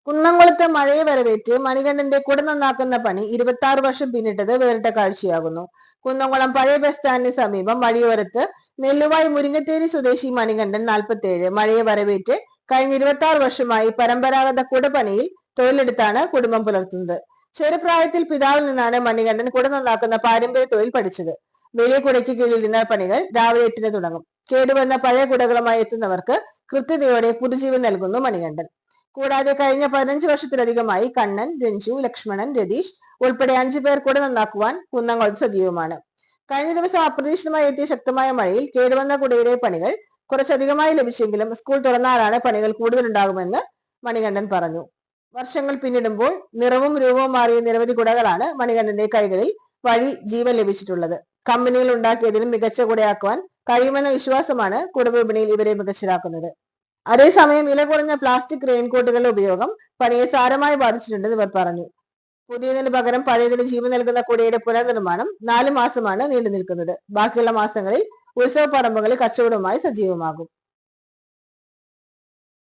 കുന്നംകുളത്ത് മഴയെ വരവേറ്റ് മണികണ്ഠന്റെ കുട നന്നാക്കുന്ന പണി 26 വർഷം പിന്നിട്ടത് വേറിട്ട കാഴ്ചയാകുന്നു. കുന്നംകുളം പഴയ ബസ് സ്റ്റാൻഡിന് സമീപം വഴിയോരത്ത് നെല്ലുവായി മുരിങ്ങത്തേരി സ്വദേശി മണികണ്ഠൻ 47 മഴയെ വരവേറ്റ് കഴിഞ്ഞ 26 വർഷമായി പരമ്പരാഗത കുടപണിയിൽ തൊഴിലെടുത്താണ് കുടുംബം പുലർത്തുന്നത്. ചെറുപ്രായത്തിൽ പിതാവിൽ നിന്നാണ് മണികണ്ഠൻ കുട നന്നാക്കുന്ന പാരമ്പര്യ തൊഴിൽ പഠിച്ചത്. വലിയ കുടയ്ക്ക് കീഴിലിരുന്ന പണികൾ രാവിലെ 8-ന് തുടങ്ങും. കേടുവന്ന പഴയ കുടകളുമായി എത്തുന്നവർക്ക് കൃത്യതയോടെ പുതുജീവൻ നൽകുന്നു മണികണ്ഠൻ. കൂടാതെ കഴിഞ്ഞ 15 വർഷത്തിലധികമായി കണ്ണൻ, രഞ്ജു, ലക്ഷ്മണൻ, രതീഷ് ഉൾപ്പെടെ 5 പേർ കുട നന്നാക്കുവാൻ കുന്നംകുളത്ത് സജീവമാണ്. കഴിഞ്ഞ ദിവസം അപ്രതീക്ഷിതമായി എത്തിയ ശക്തമായ മഴയിൽ കേടുവന്ന കുടയുടെ പണികൾ കുറച്ചധികമായി ലഭിച്ചെങ്കിലും സ്കൂൾ തുറന്നാലാണ് പണികൾ കൂടുതലുണ്ടാകുമെന്ന് മണികണ്ഠൻ പറഞ്ഞു. വർഷങ്ങൾ പിന്നിടുമ്പോൾ നിറവും രൂപവും മാറിയ നിരവധി കുടകളാണ് മണികണ്ഠന്റെ കൈകളിൽ വഴി ജീവൻ ലഭിച്ചിട്ടുള്ളത്. കമ്പനികൾ ഉണ്ടാക്കിയതിലും മികച്ച കുടയാക്കുവാൻ കഴിയുമെന്ന വിശ്വാസമാണ് കുടവിപണിയിൽ ഇവരെ മികച്ചതാക്കുന്നത്. അതേസമയം വില കുറഞ്ഞ പ്ലാസ്റ്റിക് റെയിൻകോട്ടുകളുടെ ഉപയോഗം പണിയെ സാരമായി ബാധിച്ചിട്ടുണ്ടെന്ന് ഇവർ പറഞ്ഞു. പുതിയതിന് പകരം പഴയതിന് ജീവൻ നൽകുന്ന കുടയുടെ പുനർനിർമ്മാണം 4 മാസമാണ് നീണ്ടു നിൽക്കുന്നത്. ബാക്കിയുള്ള മാസങ്ങളിൽ ഉത്സവ പറമ്പുകളിൽ കച്ചവടവുമായി സജീവമാകും.